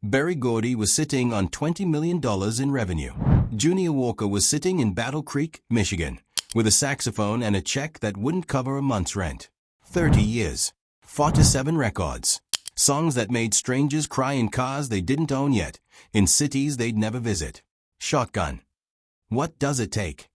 Berry Gordy was sitting on $20 million in revenue. Junior Walker was sitting in Battle Creek, Michigan, with a saxophone and a check that wouldn't cover a month's rent. 30 years. 47 records. Songs that made strangers cry in cars they didn't own yet, in cities they'd never visit. Shotgun. What does it take?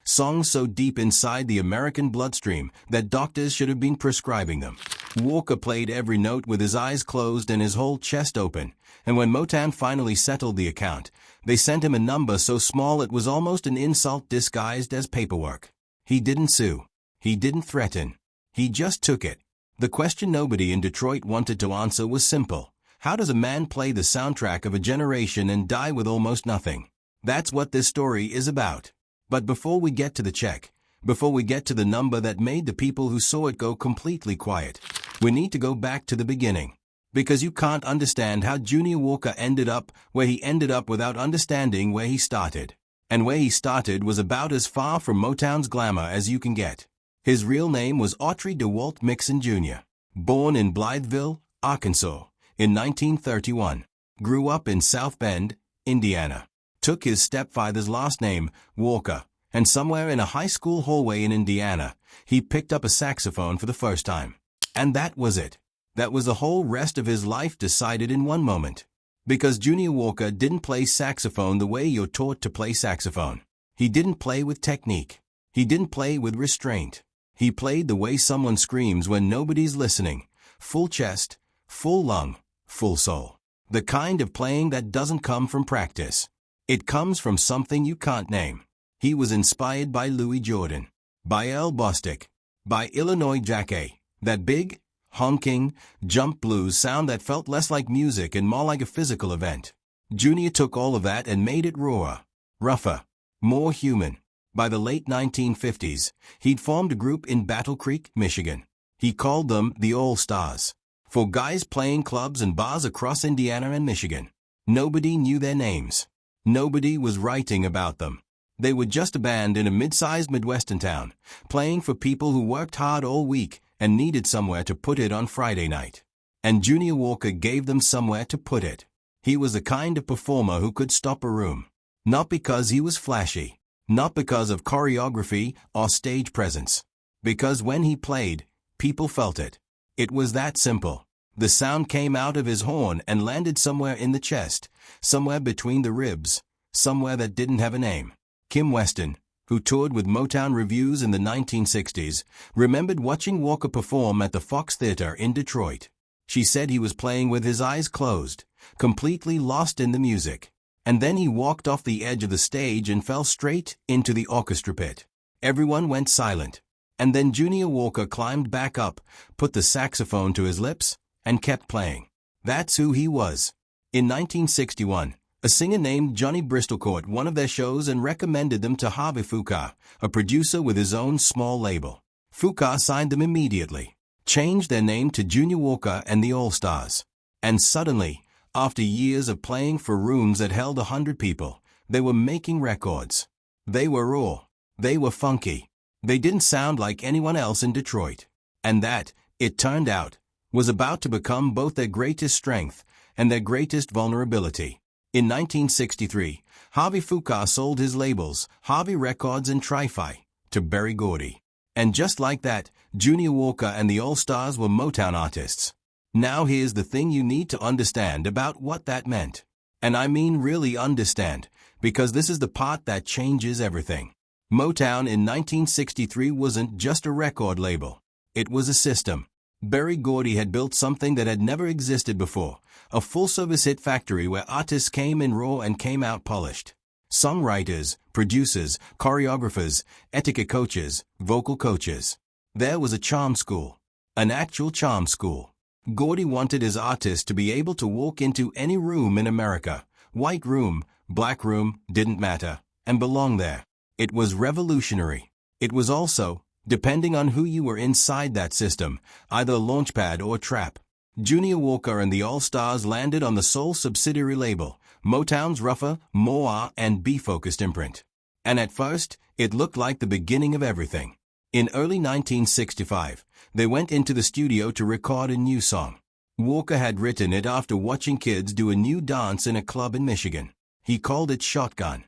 Songs so deep inside the American bloodstream that doctors should have been prescribing them. Walker played every note with his eyes closed and his whole chest open, and when Motown finally settled the account, they sent him a number so small it was almost an insult disguised as paperwork. He didn't sue. He didn't threaten. He just took it. The question nobody in Detroit wanted to answer was simple. How does a man play the soundtrack of a generation and die with almost nothing? That's what this story is about. But before we get to the check, before we get to the number that made the people who saw it go completely quiet, we need to go back to the beginning. Because you can't understand how Junior Walker ended up where he ended up without understanding where he started. And where he started was about as far from Motown's glamour as you can get. His real name was Autry DeWalt Mixon Jr. Born in Blytheville, Arkansas, in 1931. Grew up in South Bend, Indiana. Took his stepfather's last name, Walker, and somewhere in a high school hallway in Indiana, he picked up a saxophone for the first time. And that was it. That was the whole rest of his life decided in one moment. Because Junior Walker didn't play saxophone the way you're taught to play saxophone. He didn't play with technique. He didn't play with restraint. He played the way someone screams when nobody's listening. Full chest, full lung, full soul. The kind of playing that doesn't come from practice. It comes from something you can't name. He was inspired by Louis Jordan, by Earl Bostic, by Illinois Jacquet, that big, honking, jump blues sound that felt less like music and more like a physical event. Junior took all of that and made it rawer, rougher, more human. By the late 1950s, he'd formed a group in Battle Creek, Michigan. He called them the All-Stars. For guys playing clubs and bars across Indiana and Michigan. Nobody knew their names. Nobody was writing about them. They were just a band in a mid-sized Midwestern town, playing for people who worked hard all week and needed somewhere to put it on Friday night. And Junior Walker gave them somewhere to put it. He was the kind of performer who could stop a room. Not because he was flashy. Not because of choreography or stage presence. Because when he played, people felt it. It was that simple. The sound came out of his horn and landed somewhere in the chest, somewhere between the ribs, somewhere that didn't have a name. Kim Weston, who toured with Motown Revues in the 1960s, remembered watching Walker perform at the Fox Theater in Detroit. She said he was playing with his eyes closed, completely lost in the music. And then he walked off the edge of the stage and fell straight into the orchestra pit. Everyone went silent. And then Junior Walker climbed back up, put the saxophone to his lips, and kept playing. That's who he was. In 1961, a singer named Johnny Bristol caught one of their shows and recommended them to Harvey Fuqua, a producer with his own small label. Fuqua signed them immediately, changed their name to Junior Walker and the All-Stars. And suddenly, after years of playing for rooms that held 100 people, they were making records. They were raw. They were funky. They didn't sound like anyone else in Detroit. And that, it turned out, was about to become both their greatest strength and their greatest vulnerability. In 1963, Harvey Fuqua sold his labels, Harvey Records and Tri-Fi, to Berry Gordy. And just like that, Junior Walker and the All-Stars were Motown artists. Now here's the thing you need to understand about what that meant. And I mean really understand, because this is the part that changes everything. Motown in 1963 wasn't just a record label. It was a system. Berry Gordy had built something that had never existed before, a full-service hit factory where artists came in raw and came out polished. Songwriters, producers, choreographers, etiquette coaches, vocal coaches. There was a charm school. An actual charm school. Gordy wanted his artists to be able to walk into any room in America, white room, black room, didn't matter, and belong there. It was revolutionary. It was also, depending on who you were inside that system, either launchpad or trap. Junior Walker and the All-Stars landed on the sole subsidiary label, Motown's rougher, more R&B-focused imprint. And at first, it looked like the beginning of everything. In early 1965, they went into the studio to record a new song. Walker had written it after watching kids do a new dance in a club in Michigan. He called it Shotgun.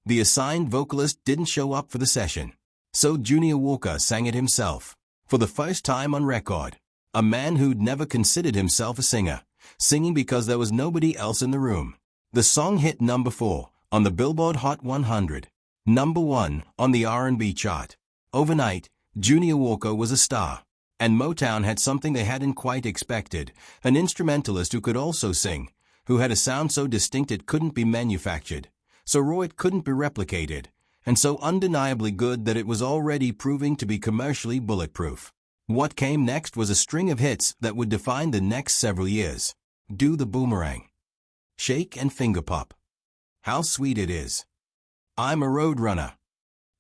The assigned vocalist didn't show up for the session, so Junior Walker sang it himself. For the first time on record, a man who'd never considered himself a singer, singing because there was nobody else in the room. The song hit number 4 on the Billboard Hot 100, number 1 on the R&B chart. Overnight, Junior Walker was a star, and Motown had something they hadn't quite expected, an instrumentalist who could also sing, who had a sound so distinct it couldn't be manufactured, so raw it couldn't be replicated, and so undeniably good that it was already proving to be commercially bulletproof. What came next was a string of hits that would define the next several years. Do the Boomerang, Shake and Finger Pop, How Sweet It Is, I'm a Roadrunner,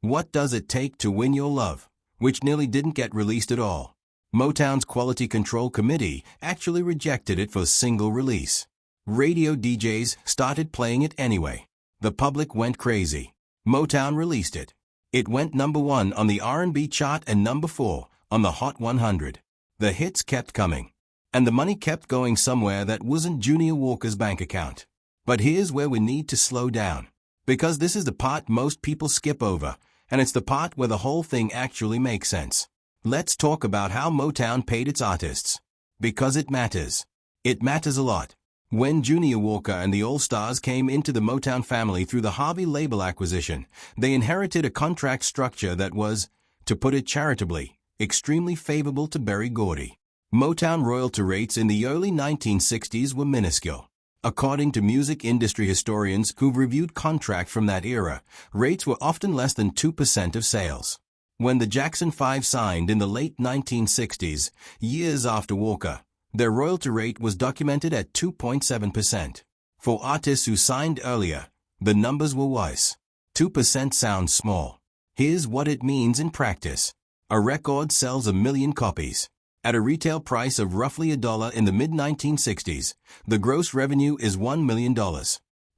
What Does It Take to Win Your Love, which nearly didn't get released at all. Motown's Quality Control Committee actually rejected it for single release. Radio DJs started playing it anyway. The public went crazy. Motown released it. It went number 1 on the R&B chart and number 4 on the Hot 100. The hits kept coming, and the money kept going somewhere that wasn't Junior Walker's bank account. But here's where we need to slow down, because this is the part most people skip over, and it's the part where the whole thing actually makes sense. Let's talk about how Motown paid its artists. Because it matters. It matters a lot. When Junior Walker and the All-Stars came into the Motown family through the Harvey label acquisition, they inherited a contract structure that was, to put it charitably, extremely favorable to Berry Gordy. Motown royalty rates in the early 1960s were minuscule. According to music industry historians who've reviewed contracts from that era, rates were often less than 2% of sales. When the Jackson 5 signed in the late 1960s, years after Walker, their royalty rate was documented at 2.7%. For artists who signed earlier, the numbers were worse. 2% sounds small. Here's what it means in practice. A record sells 1 million copies. At a retail price of roughly $1 in the mid-1960s, the gross revenue is $1 million.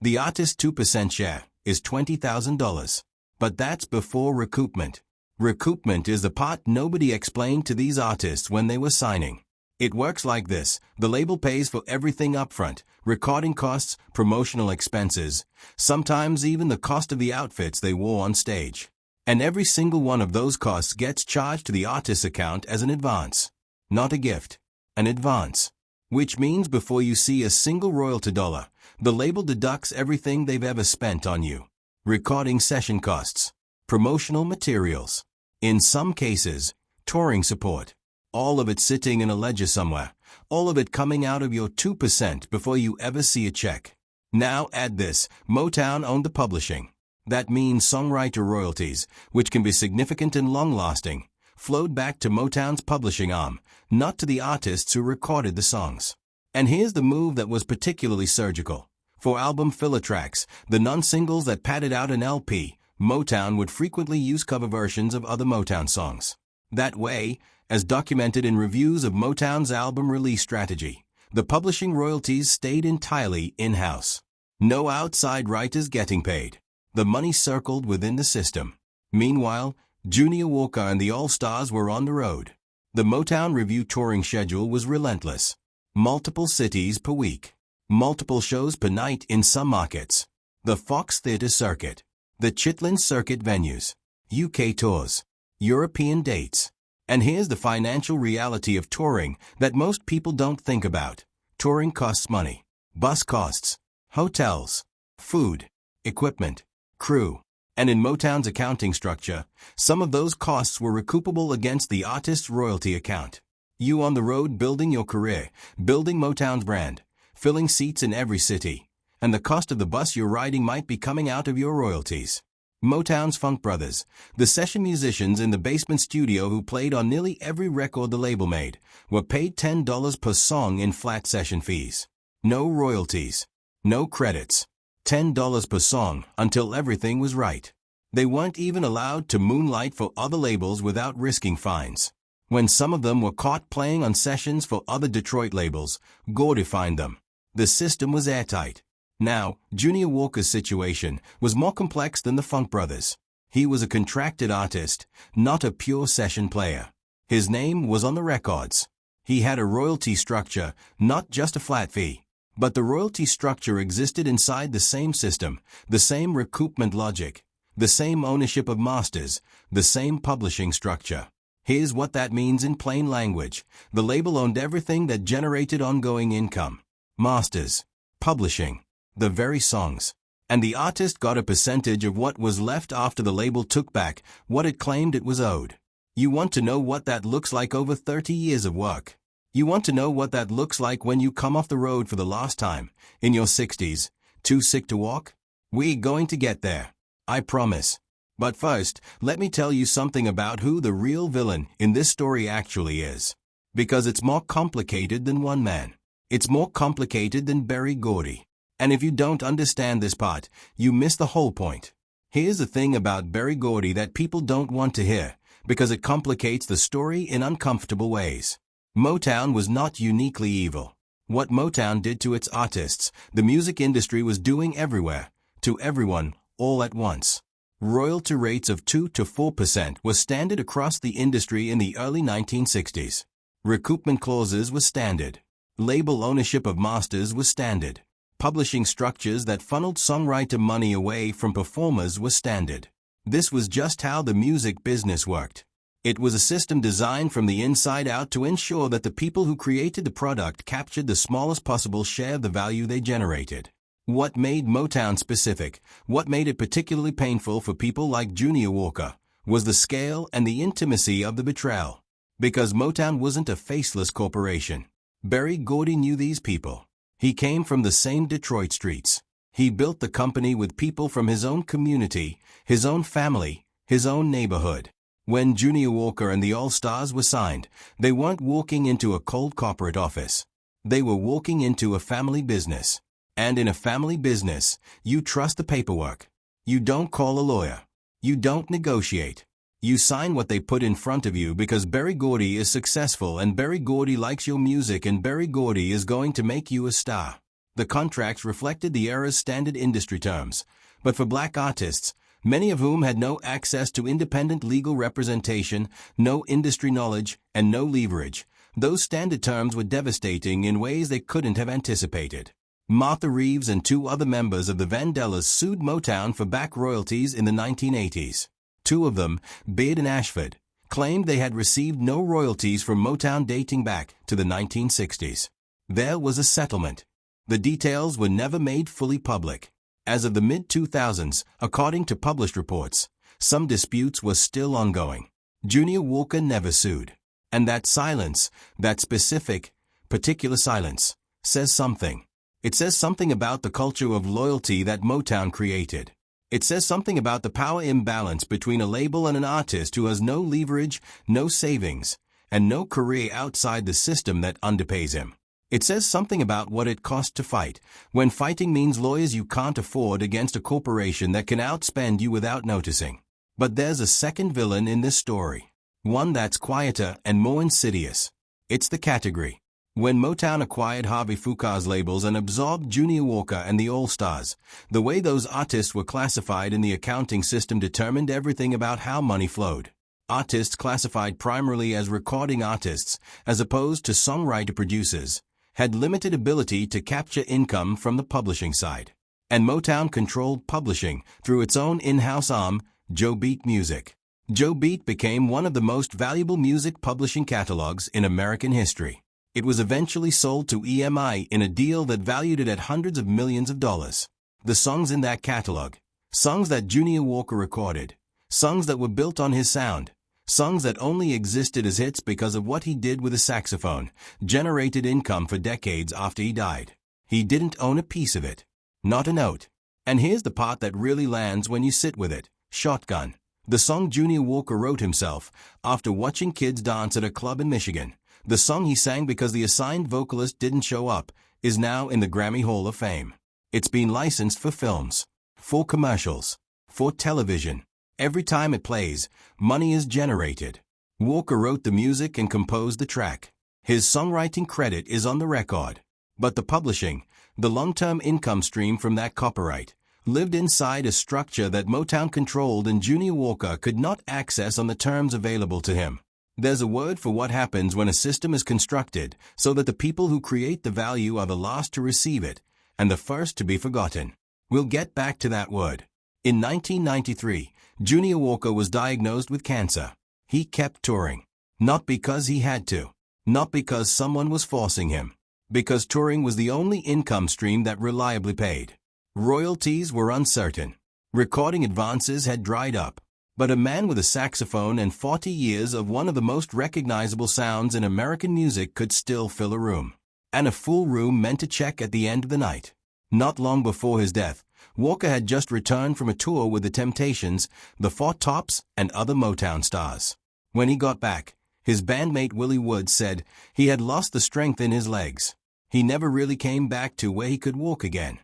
The artist's 2% share is $20,000. But that's before recoupment. Recoupment is the part nobody explained to these artists when they were signing. It works like this. The label pays for everything upfront, recording costs, promotional expenses, sometimes even the cost of the outfits they wore on stage. And every single one of those costs gets charged to the artist's account as an advance. Not a gift, an advance. Which means before you see a single royalty dollar, the label deducts everything they've ever spent on you. Recording session costs, promotional materials, in some cases, touring support. All of it sitting in a ledger somewhere, all of it coming out of your 2% before you ever see a check. Now add this, Motown owned the publishing. That means songwriter royalties, which can be significant and long-lasting, flowed back to Motown's publishing arm, not to the artists who recorded the songs. And here's the move that was particularly surgical. For album filler tracks, the non-singles that padded out an LP, Motown would frequently use cover versions of other Motown songs. That way, as documented in reviews of Motown's album release strategy, the publishing royalties stayed entirely in-house. No outside writers getting paid. The money circled within the system. Meanwhile, Junior Walker and the All-Stars were on the road. The Motown Revue touring schedule was relentless. Multiple cities per week. Multiple shows per night in some markets. The Fox Theatre Circuit. The Chitlin Circuit venues. UK tours. European dates. And here's the financial reality of touring that most people don't think about. Touring costs money. Bus costs, hotels, food, equipment, crew. And in Motown's accounting structure, some of those costs were recoupable against the artist's royalty account. You on the road building your career, building Motown's brand, filling seats in every city, and the cost of the bus you're riding might be coming out of your royalties. Motown's Funk Brothers, the session musicians in the basement studio who played on nearly every record the label made, were paid $10 per song in flat session fees. No royalties. No credits. $10 per song until everything was right. They weren't even allowed to moonlight for other labels without risking fines. When some of them were caught playing on sessions for other Detroit labels, Gordy fined them. The system was airtight. Now, Junior Walker's situation was more complex than the Funk Brothers. He was a contracted artist, not a pure session player. His name was on the records. He had a royalty structure, not just a flat fee. But the royalty structure existed inside the same system, the same recoupment logic, the same ownership of masters, the same publishing structure. Here's what that means in plain language. The label owned everything that generated ongoing income. Masters, publishing, the very songs. And the artist got a percentage of what was left after the label took back what it claimed it was owed. You want to know what that looks like over 30 years of work? You want to know what that looks like when you come off the road for the last time, in your 60s, too sick to walk? We're going to get there. I promise. But first, let me tell you something about who the real villain in this story actually is. Because it's more complicated than one man. It's more complicated than Berry Gordy. And if you don't understand this part, you miss the whole point. Here's the thing about Berry Gordy that people don't want to hear, because it complicates the story in uncomfortable ways. Motown was not uniquely evil. What Motown did to its artists, the music industry was doing everywhere, to everyone, all at once. Royalty rates of 2 to 4% were standard across the industry in the early 1960s. Recoupment clauses were standard. Label ownership of masters was standard. Publishing structures that funneled songwriter money away from performers were standard. This was just how the music business worked. It was a system designed from the inside out to ensure that the people who created the product captured the smallest possible share of the value they generated. What made Motown specific, what made it particularly painful for people like Junior Walker, was the scale and the intimacy of the betrayal. Because Motown wasn't a faceless corporation. Berry Gordy knew these people. He came from the same Detroit streets. He built the company with people from his own community, his own family, his own neighborhood. When Junior Walker and the All-Stars were signed, they weren't walking into a cold corporate office. They were walking into a family business. And in a family business, you trust the paperwork. You don't call a lawyer. You don't negotiate. You sign what they put in front of you because Berry Gordy is successful and Berry Gordy likes your music and Berry Gordy is going to make you a star. The contracts reflected the era's standard industry terms. But for black artists, many of whom had no access to independent legal representation, no industry knowledge, and no leverage, those standard terms were devastating in ways they couldn't have anticipated. Martha Reeves and 2 other members of the Vandellas sued Motown for back royalties in the 1980s. 2 of them, Beard and Ashford, claimed they had received no royalties from Motown dating back to the 1960s. There was a settlement. The details were never made fully public. As of the mid-2000s, according to published reports, some disputes were still ongoing. Junior Walker never sued. And that silence, that specific, particular silence, says something. It says something about the culture of loyalty that Motown created. It says something about the power imbalance between a label and an artist who has no leverage, no savings, and no career outside the system that underpays him. It says something about what it costs to fight, when fighting means lawyers you can't afford against a corporation that can outspend you without noticing. But there's a second villain in this story. One that's quieter and more insidious. It's the category. When Motown acquired Harvey Fuqa's labels and absorbed Junior Walker and the All-Stars, the way those artists were classified in the accounting system determined everything about how money flowed. Artists classified primarily as recording artists, as opposed to songwriter-producers, had limited ability to capture income from the publishing side. And Motown controlled publishing through its own in-house arm, Joe Beat Music. Joe Beat became one of the most valuable music publishing catalogs in American history. It was eventually sold to EMI in a deal that valued it at hundreds of millions of dollars. The songs in that catalog, songs that Junior Walker recorded, songs that were built on his sound, songs that only existed as hits because of what he did with a saxophone, generated income for decades after he died. He didn't own a piece of it. Not a note. And here's the part that really lands when you sit with it. Shotgun. The song Junior Walker wrote himself after watching kids dance at a club in Michigan. The song he sang because the assigned vocalist didn't show up is now in the Grammy Hall of Fame. It's been licensed for films, for commercials, for television. Every time it plays, money is generated. Walker wrote the music and composed the track. His songwriting credit is on the record. But the publishing, the long-term income stream from that copyright, lived inside a structure that Motown controlled and Junior Walker could not access on the terms available to him. There's a word for what happens when a system is constructed so that the people who create the value are the last to receive it and the first to be forgotten. We'll get back to that word. In 1993, Junior Walker was diagnosed with cancer. He kept touring. Not because he had to. Not because someone was forcing him. Because touring was the only income stream that reliably paid. Royalties were uncertain. Recording advances had dried up. But a man with a saxophone and 40 years of one of the most recognizable sounds in American music could still fill a room. And a full room meant a check at the end of the night. Not long before his death, Walker had just returned from a tour with the Temptations, the Four Tops, and other Motown stars. When he got back, his bandmate Willie Wood said he had lost the strength in his legs. He never really came back to where he could walk again.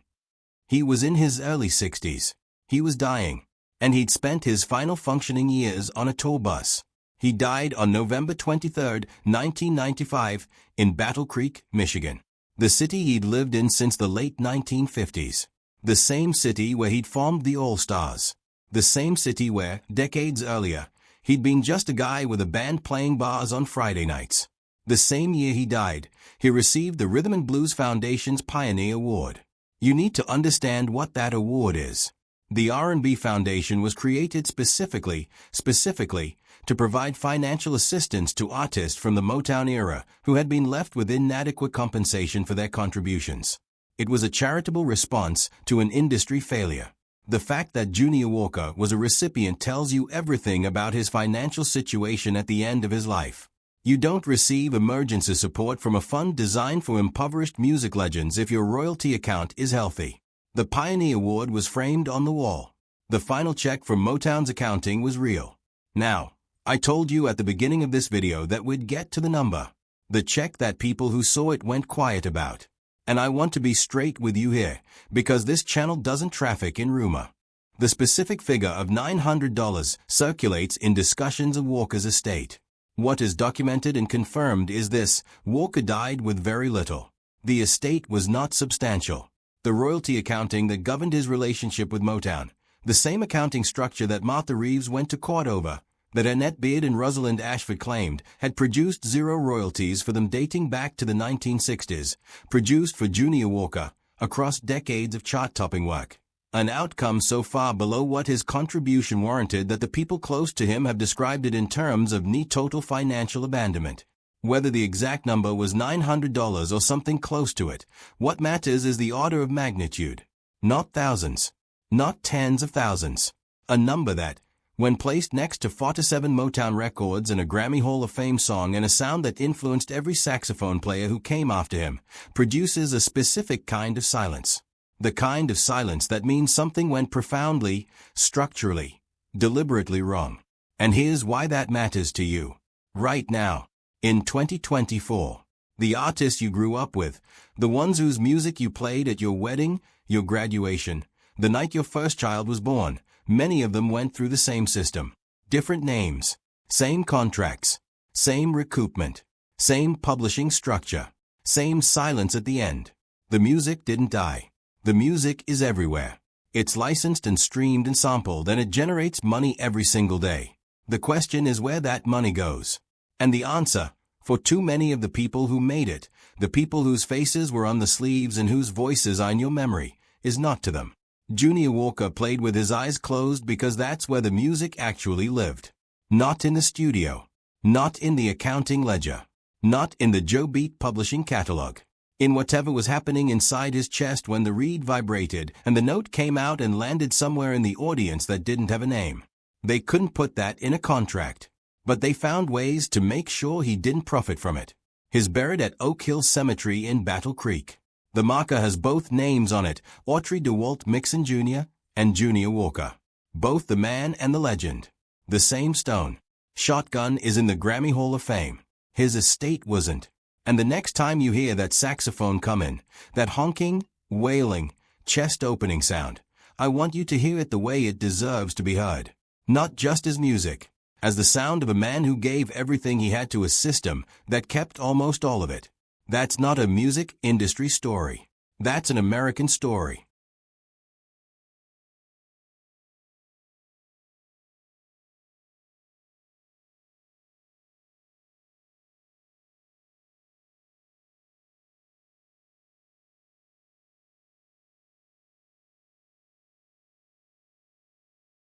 He was in his early 60s. He was dying. And he'd spent his final functioning years on a tour bus. He died on November 23, 1995, in Battle Creek, Michigan, the city he'd lived in since the late 1950s. The same city where he'd formed the All-Stars. The same city where, decades earlier, he'd been just a guy with a band playing bars on Friday nights. The same year he died, he received the Rhythm and Blues Foundation's Pioneer Award. You need to understand what that award is. The R&B Foundation was created specifically to provide financial assistance to artists from the Motown era who had been left with inadequate compensation for their contributions. It was a charitable response to an industry failure. The fact that Junior Walker was a recipient tells you everything about his financial situation at the end of his life. You don't receive emergency support from a fund designed for impoverished music legends if your royalty account is healthy. The Pioneer Award was framed on the wall. The final check from Motown's accounting was real. Now, I told you at the beginning of this video that we'd get to the number. The check that people who saw it went quiet about. And I want to be straight with you here, because this channel doesn't traffic in rumor. The specific figure of $900 circulates in discussions of Walker's estate. What is documented and confirmed is this: Walker died with very little. The estate was not substantial. The royalty accounting that governed his relationship with Motown, the same accounting structure that Martha Reeves went to court over, that Annette Beard and Rosalind Ashford claimed, had produced zero royalties for them dating back to the 1960s, produced for Junior Walker, across decades of chart-topping work. An outcome so far below what his contribution warranted that the people close to him have described it in terms of near total financial abandonment. Whether the exact number was $900 or something close to it, what matters is the order of magnitude. Not thousands. Not tens of thousands. A number that, when placed next to 47 Motown records and a Grammy Hall of Fame song and a sound that influenced every saxophone player who came after him, produces a specific kind of silence. The kind of silence that means something went profoundly, structurally, deliberately wrong. And here's why that matters to you. Right now. In 2024, the artists you grew up with, the ones whose music you played at your wedding, your graduation, the night your first child was born, many of them went through the same system. Different names, same contracts, same recoupment, same publishing structure, same silence at the end. The music didn't die. The music is everywhere. It's licensed and streamed and sampled, and it generates money every single day. The question is where that money goes. And the answer, for too many of the people who made it, the people whose faces were on the sleeves and whose voices are in your memory, is not to them. Junior Walker played with his eyes closed because that's where the music actually lived. Not in the studio. Not in the accounting ledger. Not in the Joe Beat publishing catalog. In whatever was happening inside his chest when the reed vibrated and the note came out and landed somewhere in the audience that didn't have a name. They couldn't put that in a contract. But they found ways to make sure he didn't profit from it. He's buried at Oak Hill Cemetery in Battle Creek. The marker has both names on it, Autry DeWalt Mixon Jr. and Junior Walker. Both the man and the legend. The same stone. Shotgun is in the Grammy Hall of Fame. His estate wasn't. And the next time you hear that saxophone come in, that honking, wailing, chest-opening sound, I want you to hear it the way it deserves to be heard. Not just as music. As the sound of a man who gave everything he had to a system that kept almost all of it. That's not a music industry story. That's an American story.